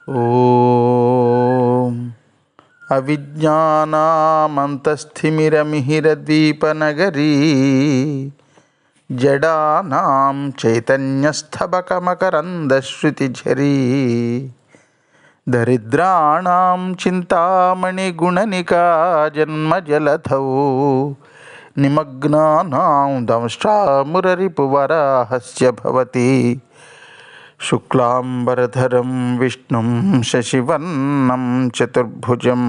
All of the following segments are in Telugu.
ఓం అవిజ్ఞానామంతస్థిమిరమిహిరద్వీపనగరీ జడానాం చైతన్యస్థబకమకరందశ్రుతిఝరీ దరిద్రాణాం చింతామణిగుణనికా జన్మజలధౌ నిమగ్నానాం దంష్ట్రామురరిపువరాహస్య భవతి శుక్లాంబరధరం విష్ణుం శశివర్ణం చతుర్భుజం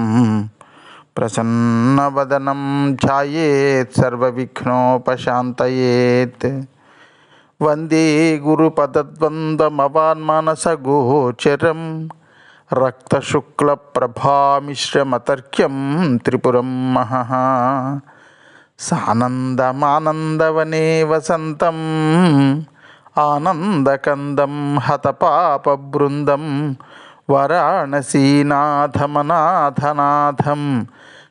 ప్రసన్నవదనం ధ్యాయేత్ సర్వవిఘ్నోపశాంతయేత్. వందే గురుపదద్వంద్వమవాన్మానసగోచరం రక్తశుక్లప్రభామిశ్రమతర్క్యం త్రిపురం మహః. సానందమానందవనే వసంతం ఆనందకందం హతపాపబృందం వారాణసీనాథమనాథనాథం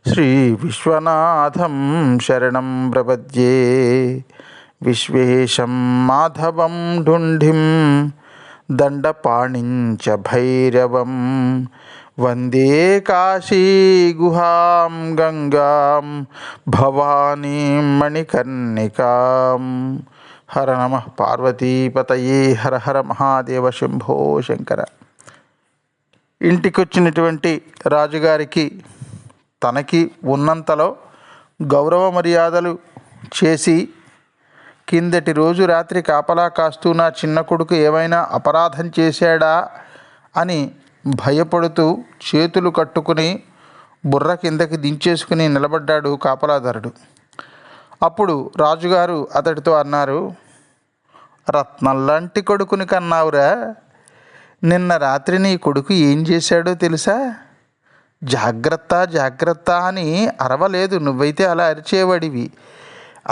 శ్రీవిశ్వనాథం శరణం ప్రపద్యే. విశ్వేశం మాధవం ఢుంఢిం దండపాణిం చ భైరవం వందే కాశీగుహాం గంగాం భవానీం మణికర్ణికాం. హర నమః పార్వతీపతయే. హర హర మహాదేవ శంభో శంకర. ఇంటికొచ్చినటువంటి రాజుగారికి తనకి ఉన్నంతలో గౌరవ మర్యాదలు చేసి కిందటి రోజు రాత్రి కాపలా కాస్తూ నా చిన్న కొడుకు ఏమైనా అపరాధం చేశాడా అని భయపడుతూ చేతులు కట్టుకుని బుర్ర కిందకి దించేసుకుని నిలబడ్డాడు కాపలాదారుడు. అప్పుడు రాజుగారు అతడితో అన్నారు, రత్నంలాంటి కొడుకుని కన్నావురా. నిన్న రాత్రి నీ కొడుకు ఏం చేశాడో తెలుసా? జాగ్రత్త జాగ్రత్త అని అరవలేదు, నువ్వైతే అలా అరిచేవాడివి.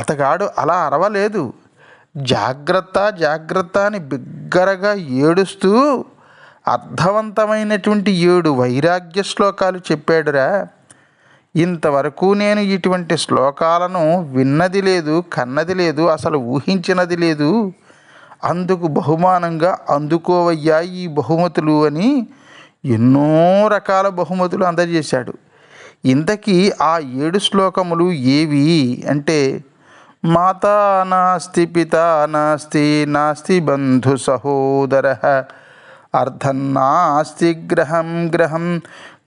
అతగాడు అలా అరవలేదు, జాగ్రత్త జాగ్రత్త అని బిగ్గరగా ఏడుస్తూ అర్థవంతమైనటువంటి 7 వైరాగ్య శ్లోకాలు చెప్పాడురా. ఇంతవరకు నేను ఇటువంటి శ్లోకాలను విన్నది లేదు, కన్నది లేదు, అసలు ఊహించినది లేదు. అందుకు బహుమానంగా అందుకోవయ్యా ఈ బహుమతులు అని ఎన్నో రకాల బహుమతులు అందజేశాడు. ఇంతకీ ఆ 7 శ్లోకములు ఏవి అంటే, మాతా నాస్తి పితా నాస్తి నాస్తి బంధు సహోదర అర్థం నాస్తి గ్రహం గ్రహం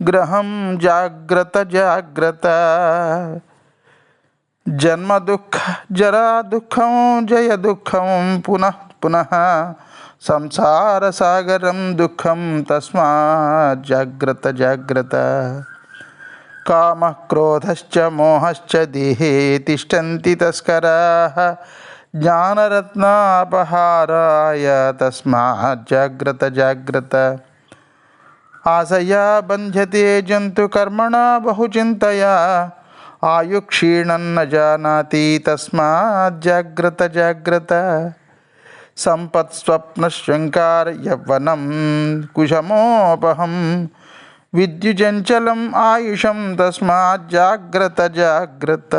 గ్రహం జాగ్రత్త జాగ్రత్త జన్మ దుఃఖ జరా దుఃఖం జయ దుఃఖం పునః పునః సంసార సాగరం దుఃఖం తస్మాత్ జాగ్రత్త జాగ్రత్త. కామ క్రోధశ్చ మోహశ్చ దేహే తిష్టంతి తస్కరాః జ్ఞానరత్నాపహారాయ తస్మాత్ జాగ్రత్త జాగ్రత్త. ఆశయా బంధ్యతే జంతు కర్మణా బహుచింతయా ఆయుక్షీణన్న జానాతి తస్మాత్ జాగ్రత్త జాగ్రత్త. సంపత్స్వప్నశృంకార యవ్వనం కుశమోపహం విద్యుచంచలం ఆయుషం తస్మాత్ జాగ్రత్త జాగ్రత్త.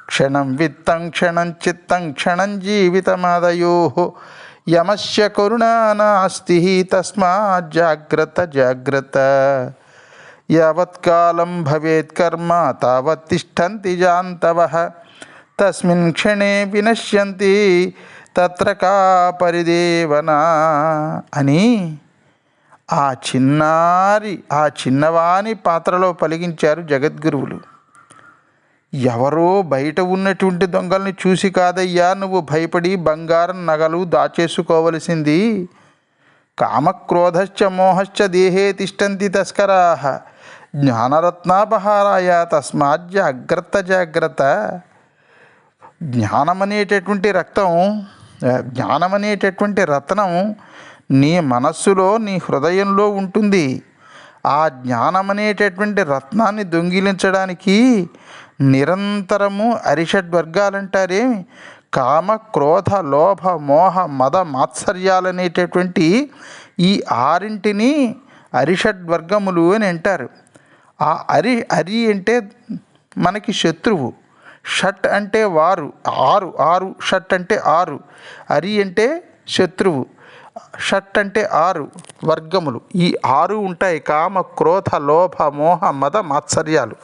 క్షణం విత్తం క్షణం చిత్తం క్షణం జీవితమాదయోః యమస్య కరుణా నాస్తి తస్మాత్ జాగ్రత్త జాగ్రత్త. యావత్కాలం భవేత్ కర్మ తావత్ తిష్టంతి జాంతవః తస్మిన్ క్షణే వినశ్యంతి తత్ర కా పరిదేవనా అని ఆ చిన్నవాని పాత్రలో పలికించారు జగద్గురువులు. ఎవరో బయట ఉన్నటువంటి దొంగల్ని చూసి కాదయ్యా నువ్వు భయపడి బంగారం నగలు దాచేసుకోవలసింది. కామక్రోధశ్చ మోహశ్చ దేహే తిష్టంతి తస్కరాః జ్ఞానరత్నాపహారాయ తస్మాత్ జాగ్రత్త జాగ్రత్త. జ్ఞానమనేటటువంటి రత్నం నీ మనస్సులో నీ హృదయంలో ఉంటుంది. ఆ జ్ఞానమనేటటువంటి రత్నాన్ని దొంగిలించడానికి నిరంతరము అరిషడ్వర్గాలంటారే, కామ క్రోధ లోభ మోహ మద మాత్సర్యాలనేటటువంటి ఈ 6 అరిషడ్వర్గములు అని అంటారు. ఆ అరి అంటే మనకి శత్రువు, షట్ అంటే వారు, 6 షట్ అంటే 6, అరి అంటే శత్రువు. షట్ అంటే 6 వర్గములు. ఈ 6 ఉంటాయి. కామ, క్రోధ, లోభ, మోహ, మద, మాత్సర్యాలు.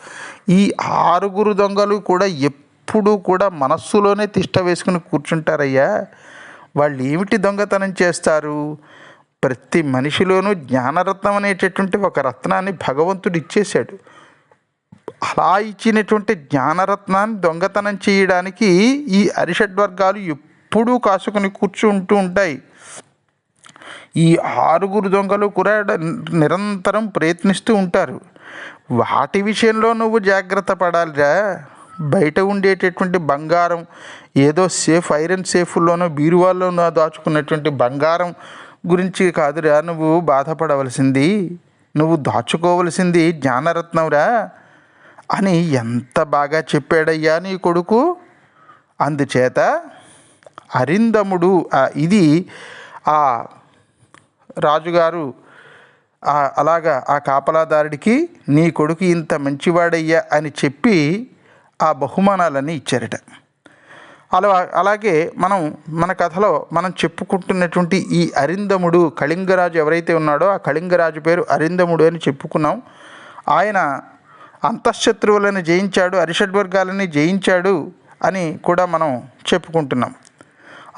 ఈ 6 దొంగలు కూడా ఎప్పుడూ కూడా మనస్సులోనే తిష్ట వేసుకుని కూర్చుంటారయ్యా. వాళ్ళు ఏమిటి దొంగతనం చేస్తారు? ప్రతి మనిషిలోనూ జ్ఞానరత్నం అనేటటువంటి ఒక రత్నాన్ని భగవంతుడు ఇచ్చేశాడు. అలా ఇచ్చినటువంటి జ్ఞానరత్నాన్ని దొంగతనం చేయడానికి ఈ అరిషడ్వర్గాలు ఎప్పుడూ కాసుకుని కూర్చుంటూ ఉంటాయి. ఈ 6 దొంగలు కూడా నిరంతరం ప్రయత్నిస్తూ ఉంటారు. వాటి విషయంలో నువ్వు జాగ్రత్త పడాలిరా. బయట ఉండేటటువంటి బంగారం, ఏదో సేఫ్ ఐరన్ సేఫ్లోనో బీరువాల్లోనో దాచుకున్నటువంటి బంగారం గురించి కాదురా నువ్వు బాధపడవలసింది. నువ్వు దాచుకోవలసింది జ్ఞానరత్నంరా అని ఎంత బాగా చెప్పాడయ్యా నీ కొడుకు. అందుచేత అరిందముడు ఇది ఆ రాజుగారు అలాగా ఆ కాపలాదారుడికి నీ కొడుకు ఇంత మంచివాడయ్యా అని చెప్పి ఆ బహుమానాలన్నీ ఇచ్చారట. అలాగే మన కథలో మనం చెప్పుకుంటున్నటువంటి ఈ అరిందముడు, కళింగరాజు ఎవరైతే ఉన్నాడో ఆ కళింగరాజు పేరు అరిందముడు అని చెప్పుకున్నాం. ఆయన అంతఃశత్రువులను జయించాడు, అరిషడ్వర్గాలని జయించాడు అని కూడా మనం చెప్పుకుంటున్నాం.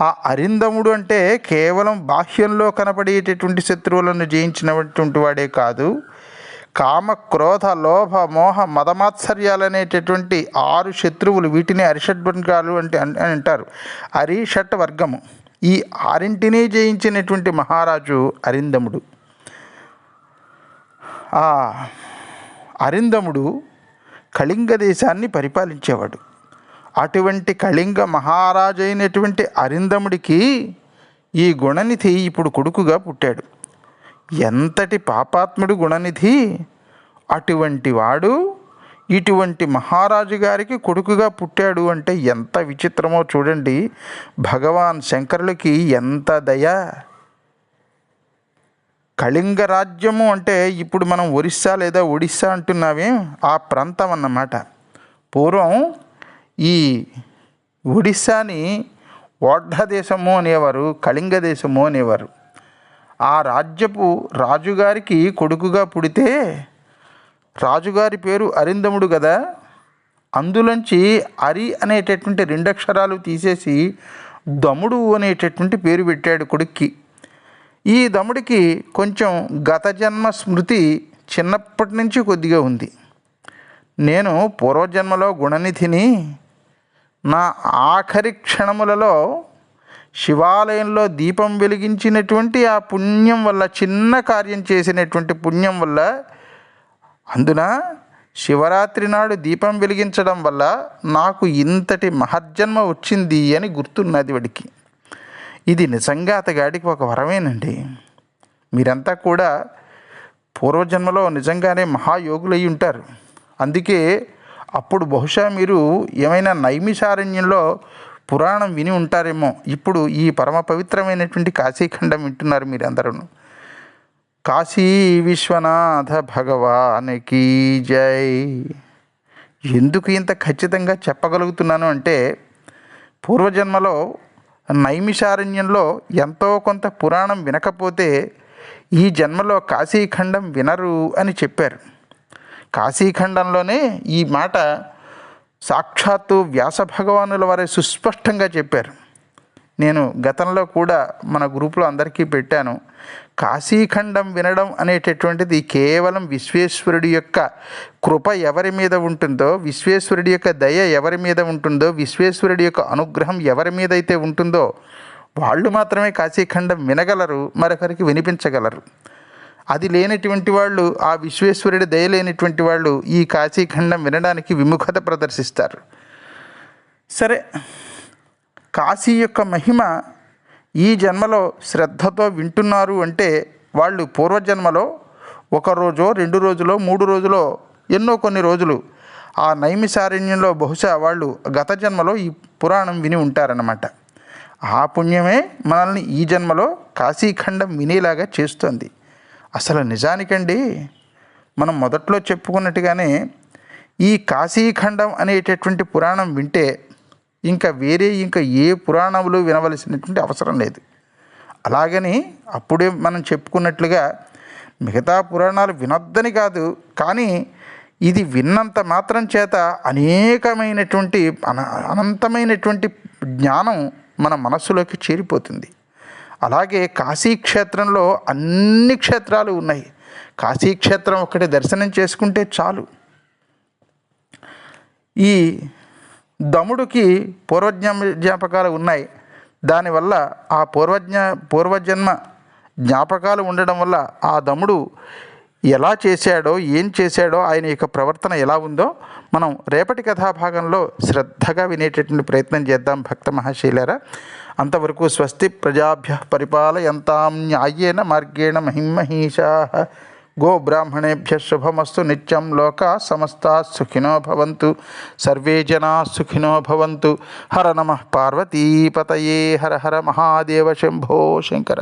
ఆ అరిందముడు అంటే కేవలం బాహ్యంలో కనపడేటటువంటి శత్రువులను జయించినటువంటి వాడే కాదు, కామ, క్రోధ, లోభ, మోహ, మదమాత్సర్యాలనేటటువంటి 6 శత్రువులు, వీటిని అరిషడ్వర్గాలు అంటే అంటారు. అరిషట్ వర్గము. ఈ 6ంటిని జయించినటువంటి మహారాజు అరిందముడు. ఆ అరిందముడు కళింగ దేశాన్ని పరిపాలించేవాడు. అటువంటి కళింగ మహారాజు అయినటువంటి అరిందముడికి ఈ గుణనిధి ఇప్పుడు కొడుకుగా పుట్టాడు. ఎంతటి పాపాత్ముడు గుణనిధి! అటువంటి వాడు ఇటువంటి మహారాజు గారికి కొడుకుగా పుట్టాడు అంటే ఎంత విచిత్రమో చూడండి. భగవాన్ శంకరులకి ఎంత దయ! కళింగ రాజ్యము అంటే ఇప్పుడు మనం ఒరిస్సా లేదా ఒడిస్సా అంటున్నామే, ఆ ప్రాంతం అన్నమాట. పూర్వం ఈ ఒడిస్సాని ఓఢ్ర దేశము అనేవారు, కళింగ దేశము అనేవారు. ఆ రాజ్యపు రాజుగారికి కొడుకుగా పుడితే, రాజుగారి పేరు అరిందముడు కదా, అందులోంచి అరి అనేటటువంటి 2 అక్షరాలు తీసేసి దముడు అనేటటువంటి పేరు పెట్టాడు కొడుక్కి. ఈ దముడికి కొంచెం గత జన్మ స్మృతి చిన్నప్పటి నుంచి కొద్దిగా ఉంది. నేను పూర్వజన్మలో గుణనిధిని, నా ఆఖరి క్షణములలో శివాలయంలో దీపం వెలిగించినటువంటి ఆ పుణ్యం వల్ల, చిన్న కార్యం చేసినటువంటి పుణ్యం వల్ల, అందున శివరాత్రి నాడు దీపం వెలిగించడం వల్ల నాకు ఇంతటి మహర్జన్మ వచ్చింది అని గుర్తున్నది వాడికి. ఇది నిజంగా అతగాడికి ఒక వరమేనండి. మీరంతా కూడా పూర్వజన్మలో నిజంగానే మహాయోగులయ్యి ఉంటారు. అందుకే అప్పుడు బహుశా మీరు ఏమైనా నైమిషారణ్యంలో పురాణం విని ఉంటారేమో. ఇప్పుడు ఈ పరమ పవిత్రమైనటువంటి కాశీఖండం వింటున్నారు మీరందరూ. కాశీ విశ్వనాథ భగవానికి జై. ఎందుకు ఇంత ఖచ్చితంగా చెప్పగలుగుతున్నాను అంటే, పూర్వజన్మలో నైమిషారణ్యంలో ఎంతో కొంత పురాణం వినకపోతే ఈ జన్మలో కాశీఖండం వినరు అని చెప్పారు. కాశీఖండంలోనే ఈ మాట సాక్షాత్తు వ్యాస భగవానుల వారే సుస్పష్టంగా చెప్పారు. నేను గతంలో కూడా మన గ్రూపులో అందరికీ పెట్టాను. కాశీఖండం వినడం అనేటటువంటిది కేవలం విశ్వేశ్వరుడి యొక్క కృప ఎవరి మీద ఉంటుందో, విశ్వేశ్వరుడి యొక్క దయ ఎవరి మీద ఉంటుందో, విశ్వేశ్వరుడి యొక్క అనుగ్రహం ఎవరి మీద అయితే ఉంటుందో వాళ్ళు మాత్రమే కాశీఖండం వినగలరు, మరొకరికి వినిపించగలరు. అది లేనటువంటి వాళ్ళు, ఆ విశ్వేశ్వరుడి దయ లేనటువంటి వాళ్ళు ఈ కాశీఖండం వినడానికి విముఖత ప్రదర్శిస్తారు. సరే, కాశీ యొక్క మహిమ ఈ జన్మలో శ్రద్ధతో వింటున్నారు అంటే వాళ్ళు పూర్వజన్మలో 1 రోజో 2 రోజులో 3 రోజులో ఎన్నో కొన్ని రోజులు ఆ నైమిషారణ్యంలో బహుశా వాళ్ళు గత జన్మలో ఈ పురాణం విని ఉంటారన్నమాట. ఆ పుణ్యమే మనల్ని ఈ జన్మలో కాశీఖండం వినేలాగా చేస్తుంది. అసలు నిజానికండి మనం మొదట్లో చెప్పుకున్నట్టుగానే ఈ కాశీఖండం అనేటటువంటి పురాణం వింటే ఇంకా ఏ పురాణములు వినవలసినటువంటి అవసరం లేదు. అలాగని అప్పుడే మనం చెప్పుకున్నట్లుగా మిగతా పురాణాలు వినొద్దని కాదు, కానీ ఇది విన్నంత మాత్రం చేత అనేకమైనటువంటి అనంతమైనటువంటి జ్ఞానం మన మనస్సులోకి చేరిపోతుంది. అలాగే కాశీక్షేత్రంలో అన్ని క్షేత్రాలు ఉన్నాయి. కాశీక్షేత్రం ఒకటి దర్శనం చేసుకుంటే చాలు. ఈ దముడికి జ్ఞాపకాలు ఉన్నాయి. దానివల్ల ఆ పూర్వజన్మ జ్ఞాపకాలు ఉండడం వల్ల ఆ దముడు ఎలా చేశాడో, ఏం చేశాడో, ఆయన యొక్క ప్రవర్తన ఎలా ఉందో మనం రేపటి కథాభాగంలో శ్రద్ధగా వినేటటువంటి ప్రయత్నం చేద్దాం భక్త మహాశైలారా. అంతవరకు స్వస్తి ప్రజాభ్య పరిపాలయంతాం న్యాయేన మార్గేణ మహిమహీషాః. గోబ్రాహ్మణేభ్య శుభమస్తు నిత్యం. లోకా సమస్తా సుఖినో భవంతు. సర్వే జనా సుఖినో భవంతు. హర నమః పార్వతీపతయే. హర హర మహాదేవ శంభో శంకర.